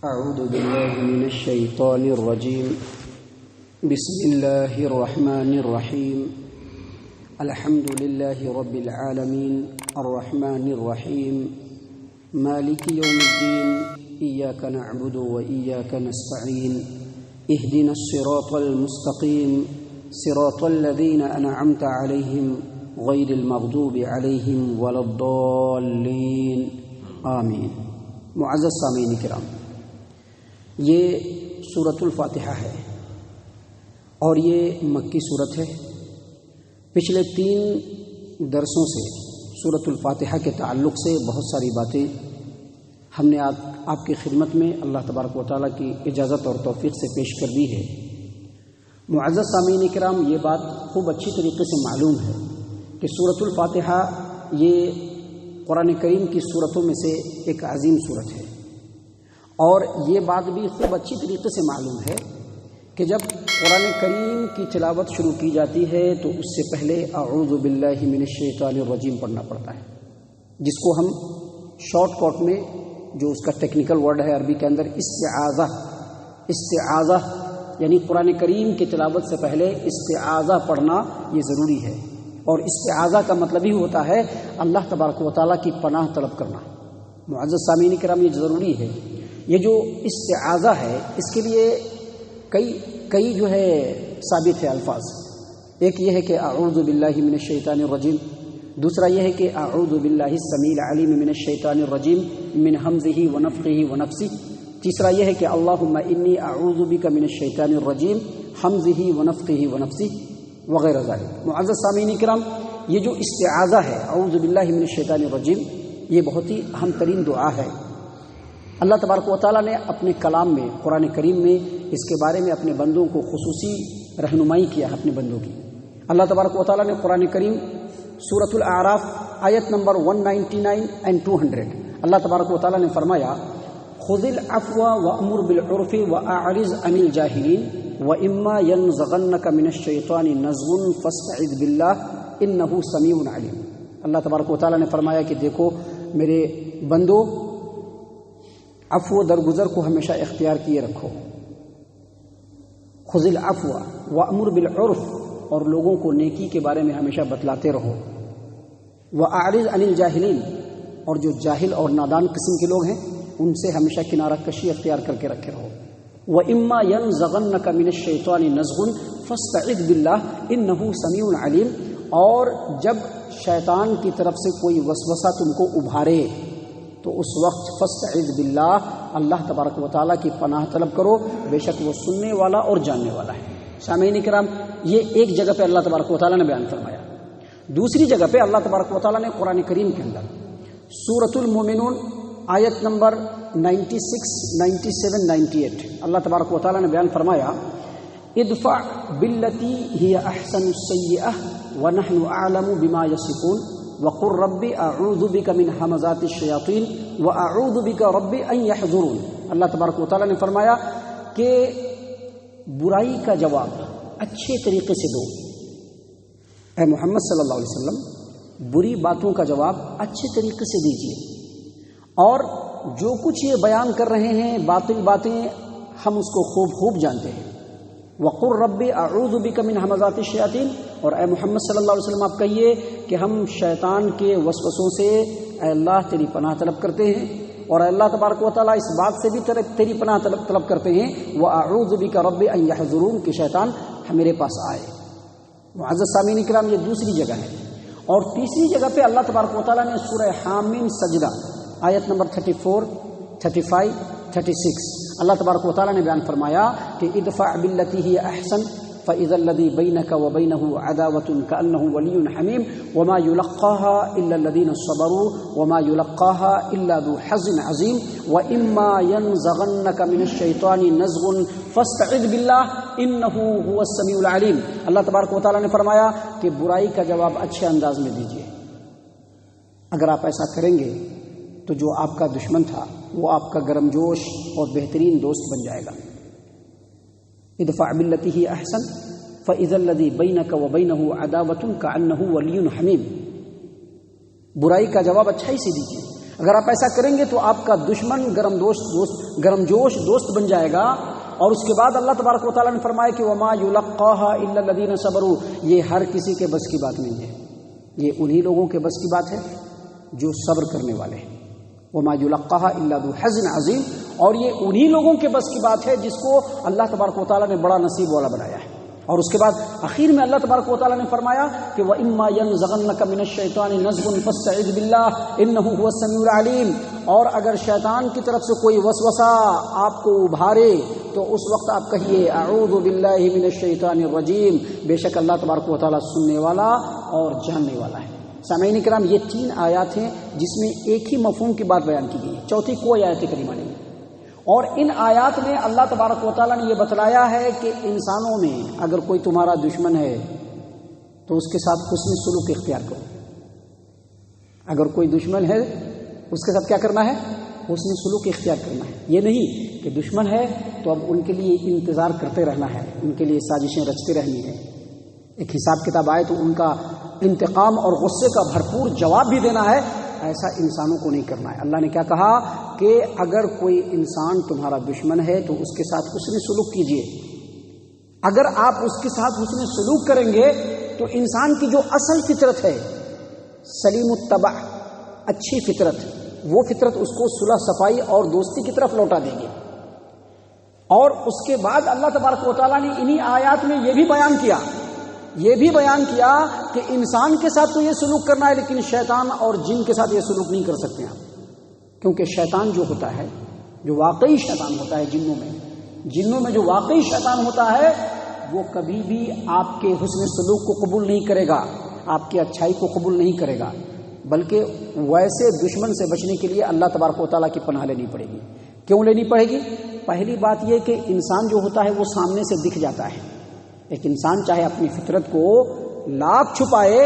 اعوذ باللہ من الشیطان الرجیم بسم اللہ الرحمن الرحیم الحمد للہ رب العالمین الرحمن الرحیم مالک یوم الدین ایاک نعبد و ایاک نستعین اہدنا الصراط المستقیم صراط الذین انعمت علیہم غیر المغضوب علیہم ولا الضالین آمین۔ معزز سامعین کرام، یہ سورۃ الفاتحہ ہے اور یہ مکی سورت ہے۔ پچھلے 3 درسوں سے سورۃ الفاتحہ کے تعلق سے بہت ساری باتیں ہم نے آپ کی خدمت میں اللہ تبارک و تعالیٰ کی اجازت اور توفیق سے پیش کر دی ہے۔ معزز سامعین کرام، یہ بات خوب اچھی طریقے سے معلوم ہے کہ سورۃ الفاتحہ یہ قرآن کریم کی صورتوں میں سے ایک عظیم صورت ہے، اور یہ بات بھی خوب اچھی طریقے سے معلوم ہے کہ جب قرآن کریم کی تلاوت شروع کی جاتی ہے تو اس سے پہلے اعوذ باللہ من الشیطان الرجیم پڑھنا پڑتا ہے، جس کو ہم شارٹ کٹ میں جو اس کا ٹیکنیکل ورڈ ہے عربی کے اندر استعاذہ یعنی قرآن کریم کی تلاوت سے پہلے استعاذہ پڑھنا یہ ضروری ہے، اور استعاذہ کا مطلب ہی ہوتا ہے اللہ تبارک و تعالیٰ کی پناہ طلب کرنا۔ معزز سامعین کرام، یہ ضروری ہے۔ یہ جو استعاذہ ہے اس کے لیے کئی جو ہے ثابت ہے الفاظ۔ ایک یہ ہے کہ اعوذ باللہ من الشیطان الرجیم، دوسرا یہ ہے کہ اعوذ باللہ السمیع العلیم من الشیطان الرجیم من حمزہ ونفخہ ونفثہ، تیسرا یہ ہے کہ اللہم انی اعوذ بک من الشیطان الرجیم حمزہ ونفخہ ونفثہ وغیرہ ذالک۔ معزز سامعین کرام، یہ جو استعاذہ ہے اعوذ باللہ من الشیطان الرجیم، یہ بہت ہی اہم ترین دعا ہے۔ اللہ تبارک و تعالیٰ نے اپنے کلام میں قرآن کریم میں اس کے بارے میں اپنے بندوں کو خصوصی رہنمائی کیا ہے اپنے بندوں کی۔ اللہ تبارک و تعالیٰ نے قرآن کریم سورۃ الاعراف آیت نمبر 199 and 200 اللہ تبارک و تعالیٰ نے فرمایا، خذ العفو وامر بالعرف واعرض عن الجاہلین واما ينزغنك من الشیطان نزغ فاستعذ باللہ انہ سمیع علیم۔ اللہ تبارک و تعالیٰ نے فرمایا کہ دیکھو میرے بندو، عفو درگزر کو ہمیشہ اختیار کیے رکھو۔ خذ العفو وامر بالعرف، اور لوگوں کو نیکی کے بارے میں ہمیشہ بتلاتے رہو۔ واعرض عن الجاہلین، اور جو جاہل اور نادان قسم کے لوگ ہیں ان سے ہمیشہ کنارہ کشی اختیار کر کے رکھے رہو۔ وَإِمَّا يَنزَغَنَّكَ مِنَ الشَّيْطَانِ نَزْغٌ فَاسْتَعِذْ بِاللَّهِ إِنَّهُ سَمِيعٌ عَلِيمٌ، اور جب شیطان کی طرف سے کوئی وسوسہ تم کو ابھارے تو اس وقت فاستعذ باللہ، اللہ تبارک و تعالیٰ کی پناہ طلب کرو، بے شک وہ سننے والا اور جاننے والا ہے۔ سامعین کرام، یہ ایک جگہ پہ اللہ تبارک و تعالیٰ نے بیان فرمایا۔ دوسری جگہ پہ اللہ تبارک و تعالیٰ نے قرآن کریم کے اندر سورۃ المومنون آیت نمبر 96، 97، 98 اللہ تبارک و تعالیٰ نے بیان فرمایا، ادفع باللتی ہی احسن السیئہ ونحن اعلم بما یصفون وقل رب اعوذ بک من ہمزات الشیاطین واعوذ بک رب ان یحضرون۔ اللہ تبارک و تعالیٰ نے فرمایا کہ برائی کا جواب اچھے طریقے سے دو، اے محمد صلی اللہ علیہ وسلم بری باتوں کا جواب اچھے طریقے سے دیجیے، اور جو کچھ یہ بیان کر رہے ہیں باطل باتیں ہم اس کو خوب جانتے ہیں۔ وقل رب اعوذ بک من ہمزات الشیاطین، اور اے محمد صلی اللہ علیہ وسلم آپ کہیے کہ ہم شیطان کے وسوسوں سے اے اللہ تیری پناہ طلب کرتے ہیں، اور اللہ تبارک و تعالیٰ اس بات سے بھی تیری پناہ طلب کرتے ہیں وَأَعُوذُ بِكَ رَبِّ أَن يَحْضُرُونَ، کہ شیطان میرے پاس آئے۔ معزز سامعین کرام، یہ دوسری جگہ ہے۔ اور تیسری جگہ پہ اللہ تبارک و تعالیٰ نے سورہ حامیم سجدہ آیت نمبر 34، 35، 36 اللہ تبارک و تعالیٰ نے بیان فرمایا کہ ادفع باللتی ہی احسن فاذا الذی بینک وبینہ عداوۃ کأنہ ولی حمیم وما یلقاها الا الذین صبروا وما یلقاها الا ذو حظ عظیم واما ینزغنک من الشیطان نزغ فاستعذ باللہ انہ هو السمیع العلیم۔ اللہ تبارک و تعالیٰ نے فرمایا کہ برائی کا جواب اچھے انداز میں دیجیے۔ اگر آپ ایسا کریں گے تو جو آپ کا دشمن تھا وہ آپ کا گرم جوش اور بہترین دوست بن جائے گا۔ ادفع باللتی ہی احسن فاذا الذی بینک وبینہ عداوۃ کأنہ ولی حمیم، برائی کا جواب اچھائی سے دیجیے۔ اگر آپ ایسا کریں گے تو آپ کا دشمن گرم جوش دوست بن جائے گا. اور اس کے بعد اللہ تبارک و تعالیٰ نے فرمایا کہ وما یلقاها الا الذین صبروا، یہ ہر کسی کے بس کی بات نہیں ہے، یہ انہی لوگوں کے بس کی بات ہے جو صبر کرنے والے ہیں. وما یلقاها الا ذو حظ عظیم، اور یہ انہی لوگوں کے بس کی بات ہے جس کو اللہ تبارک و تعالیٰ نے بڑا نصیب والا بنایا ہے. اور اس کے بعد آخر میں اللہ تبارک و تعالیٰ نے فرمایا کہ وَإِمَّا يَنزَغَنَّكَ مِنَ الشَّيْطَانِ نَزْغٌ فَاسْتَعِذْ بِاللَّهِ إِنَّهُ هُوَ السَّمِيعُ الْعَلِيمُ، اور اگر شیطان کی طرف سے کوئی وسوسہ آپ کو ابھارے تو اس وقت آپ کہیے اعوذ باللہ من الشیطان الرجیم، بے شک اللہ تبارک و تعالیٰ سننے والا اور جاننے والا ہے. سامعین کرام، یہ 3 آیات ہیں جس میں ایک ہی مفہوم کی بات بیان کی گئی ہے، چوتھی کوئی آیت کریمہ نہیں. اور ان آیات میں اللہ تبارک و تعالیٰ نے یہ بتلایا ہے کہ انسانوں میں اگر کوئی تمہارا دشمن ہے تو اس کے ساتھ حسن سلوک اختیار کرو. اگر کوئی دشمن ہے اس کے ساتھ کیا کرنا ہے؟ حسن سلوک اختیار کرنا ہے. یہ نہیں کہ دشمن ہے تو اب ان کے لیے انتظار کرتے رہنا ہے، ان کے لیے سازشیں رچتے رہنی ہے. ایک حساب کتاب آئے تو ان کا انتقام اور غصے کا بھرپور جواب بھی دینا ہے. ایسا انسانوں کو نہیں کرنا ہے. اللہ نے کیا کہا کہ اگر کوئی انسان تمہارا دشمن ہے تو اس کے ساتھ حسن سلوک کیجیے. اگر آپ اس کے ساتھ حسن سلوک کریں گے تو انسان کی جو اصل فطرت ہے سلیم الطبع، اچھی فطرت، وہ فطرت اس کو صلح صفائی اور دوستی کی طرف لوٹا دے گی. اور اس کے بعد اللہ تبارک و تعالیٰ نے انہی آیات میں یہ بھی بیان کیا کہ انسان کے ساتھ تو یہ سلوک کرنا ہے لیکن شیطان اور جن کے ساتھ یہ سلوک نہیں کر سکتے آپ. کیونکہ شیطان جو ہوتا ہے، جو واقعی شیطان ہوتا ہے جنوں میں جو واقعی شیطان ہوتا ہے، وہ کبھی بھی آپ کے حسن سلوک کو قبول نہیں کرے گا، آپ کی اچھائی کو قبول نہیں کرے گا، بلکہ ویسے دشمن سے بچنے کے لیے اللہ تبارک و تعالیٰ کی پناہ لینی پڑے گی. کیوں لینی پڑے گی؟ پہلی بات یہ کہ انسان جو ہوتا ہے وہ سامنے سے دکھ جاتا ہے. ایک انسان چاہے اپنی فطرت کو لاکھ چھپائے،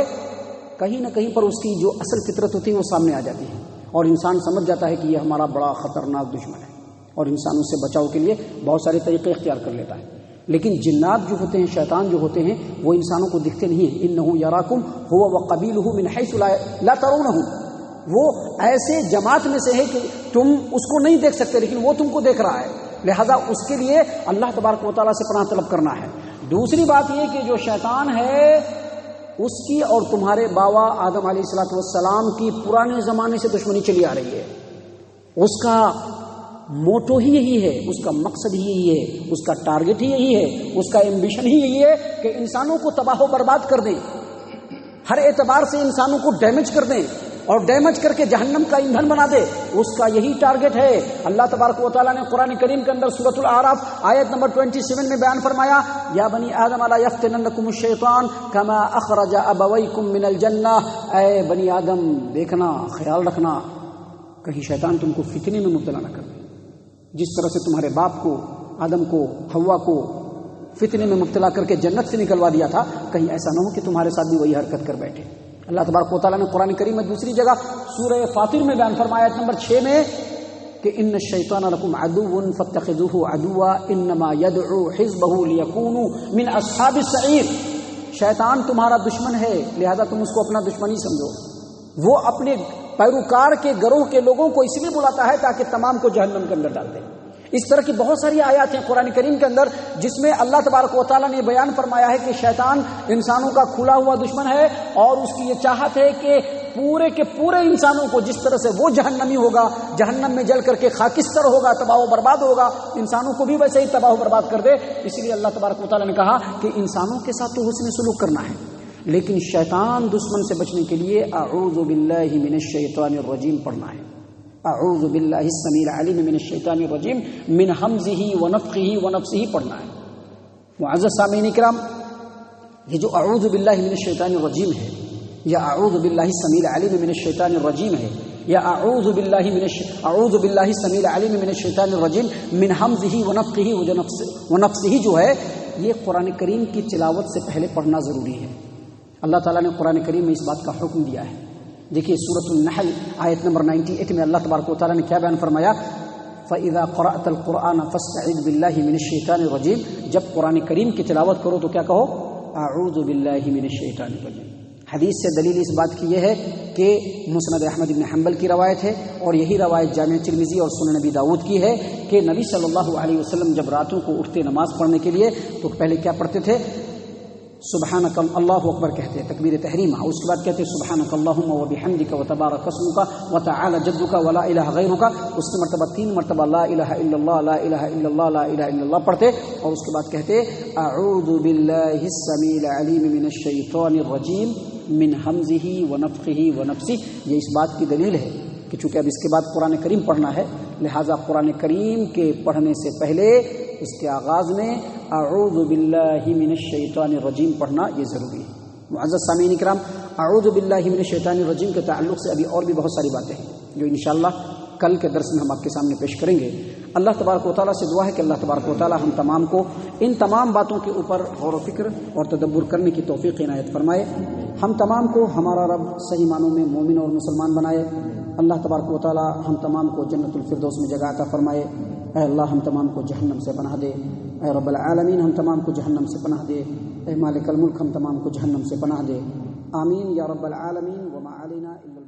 کہیں نہ کہیں پر اس کی جو اصل فطرت ہوتی ہے وہ سامنے آ جاتی ہے، اور انسان سمجھ جاتا ہے کہ یہ ہمارا بڑا خطرناک دشمن ہے، اور انسان اس سے بچاؤ کے لیے بہت سارے طریقے اختیار کر لیتا ہے. لیکن جنات جو ہوتے ہیں، شیطان جو ہوتے ہیں، وہ انسانوں کو دکھتے نہیں ہیں. انہ یراکم هو وقبیلہ من حیث لا ترونہ، وہ ایسے جماعت میں سے ہے کہ تم اس کو نہیں دیکھ سکتے لیکن وہ تم کو دیکھ رہا ہے. لہذا اس کے لیے اللہ تبارک و تعالیٰ سے پناہ طلب کرنا ہے. دوسری بات یہ کہ جو شیطان ہے اس کی اور تمہارے باوا آدم علیہ السلام کی پرانے زمانے سے دشمنی چلی آ رہی ہے. اس کا موٹو ہی یہی ہے، اس کا مقصد ہی یہی ہے، اس کا ٹارگٹ ہی یہی ہے، اس کا ایمبیشن ہی یہی ہے کہ انسانوں کو تباہ و برباد کر دیں، ہر اعتبار سے انسانوں کو ڈیمیج کر دیں اور ڈیمیج کر کے جہنم کا ایندھن بنا دے. اس کا یہی ٹارگٹ ہے. اللہ تبارک و تعالیٰ نے قرآن کریم کے اندر سورۃ الاعراف آیت نمبر 27 میں بیان فرمایا، یا بنی آدم لا یفتننکم الشیطان کما اخرج ابویکم من الجنہ، اے بنی آدم دیکھنا، خیال رکھنا کہیں شیطان تم کو فتنے میں مبتلا نہ کر دے. جس طرح سے تمہارے باپ کو، آدم کو، حوا کو فتنے میں مبتلا کر کے جنت سے نکلوا دیا تھا، کہیں ایسا نہ ہو کہ تمہارے ساتھ بھی وہی حرکت کر بیٹھے. اللہ تبارک و تعالیٰ نے قرآن کریم میں دوسری جگہ سورہ فاطر میں بیان فرمایا آیت نمبر 6 میں کہ ان الشیطان لکم عدو فاتخذوہ عدوا انما یدعو حزبہ لیکونوا من اصحاب السعیر. شیطان تمہارا دشمن ہے، لہذا تم اس کو اپنا دشمن ہی سمجھو. وہ اپنے پیروکار کے گروہ کے لوگوں کو اس لیے بلاتا ہے تاکہ تمام کو جہنم کے اندر ڈال دے. اس طرح کی بہت ساری آیات ہیں قرآن کریم کے اندر جس میں اللہ تبارک و تعالیٰ نے بیان فرمایا ہے کہ شیطان انسانوں کا کھلا ہوا دشمن ہے، اور اس کی یہ چاہت ہے کہ پورے کے پورے انسانوں کو جس طرح سے وہ جہنمی ہوگا، جہنم میں جل کر کے خاکستر ہوگا، تباہ و برباد ہوگا، انسانوں کو بھی ویسے ہی تباہ و برباد کر دے. اس لیے اللہ تبارک و تعالیٰ نے کہا کہ انسانوں کے ساتھ تو حسن سلوک کرنا ہے، لیکن شیطان دشمن سے بچنے کے لیے اعوذ باللہ من الشیطان الرجیم پڑھنا ہے. اعوذ باللہ السمیع العلیم من الشیطان الرجیم من حمزہ ونفخہ ونفثہ پڑھنا ہے. معزز سامعین کرام، یہ جو اعوذ باللہ من الشیطان الرجیم ہے، یا اعوذ باللہ السمیع العلیم من الشیطان الرجیم ہے، یا اعوذ باللہ السمیع العلیم من الشیطان الرجیم من حمزہ ونفخہ ونفثہ جو ہے، یہ قرآن کریم کی تلاوت سے پہلے پڑھنا ضروری ہے. اللہ تعالیٰ نے قرآن کریم میں اس بات کا حکم دیا ہے. دیکھیے سورۃ النحل آیت نمبر 98 میں اللہ تبارک و تعالیٰ نے کیا بیان فرمایا، فَإِذَا قَرَأْتَ الْقُرْآنَ فَاسْتَعِذْ بِاللَّهِ مِنَ الشَّيْطَانِ الرَّجِيمِ. جب قرآن کریم کی تلاوت کرو تو کیا کہو، اعوذ باللہ من الشیطان الرجیم. حدیث سے دلیل اس بات کی یہ ہے کہ مسند احمد بن حنبل کی روایت ہے، اور یہی روایت جامع ترمذی اور سنن نبی داؤد کی ہے کہ نبی صلی اللہ علیہ وسلم جب راتوں کو اٹھتے نماز پڑھنے کے لیے تو پہلے کیا پڑھتے تھے؟ سبحانک اللہ اکبر کہتے ہیں، تکبیر تحریمہ، اس کے بعد کہتے ہیں سبحانک اللہم وبحمدک وتبارک اسمک وتعالی جدک ولا الہ غیرک، اس کی مرتبہ 3 مرتبہ لا الہ الا اللہ لا الہ الا اللہ لا الہ الا اللہ پڑھتے، اور اس کے بعد کہتے اعوذ باللہ السمیع العلیم من الشیطان الرجیم من حمزہ ونفخہ ونفثہ۔ یہ اس بات کی دلیل ہے کہ چونکہ اب اس کے بعد قرآن کریم پڑھنا ہے، لہٰذا قرآن کریم کے پڑھنے سے پہلے اس کے آغاز میں اعوذ باللہ من الشیطان الرجیم پڑھنا یہ ضروری ہے۔ معزز سامعین اکرام، اعوذ باللہ من الشیطان الرجیم کے تعلق سے ابھی اور بھی بہت ساری باتیں ہیں جو انشاءاللہ کل کے درس میں ہم آپ کے سامنے پیش کریں گے۔ اللہ تبارک و تعالیٰ سے دعا ہے کہ اللہ تبارک و تعالیٰ ہم تمام کو ان تمام باتوں کے اوپر غور و فکر اور تدبر کرنے کی توفیق عنایت فرمائے، ہم تمام کو ہمارا رب صحیح معنوں میں مومن اور مسلمان بنائے۔ اللہ تبارک و تعالیٰ ہم تمام کو جنت الفردوس میں جگہ عطا فرمائے۔ اے اللہ ہم تمام کو جہنم سے پناہ دے، اے رب العالمین ہم تمام کو جہنم سے پناہ دے، اے مالک الملک ہم تمام کو جہنم سے پناہ دے، آمین یا رب العالمین۔ وما علینا الا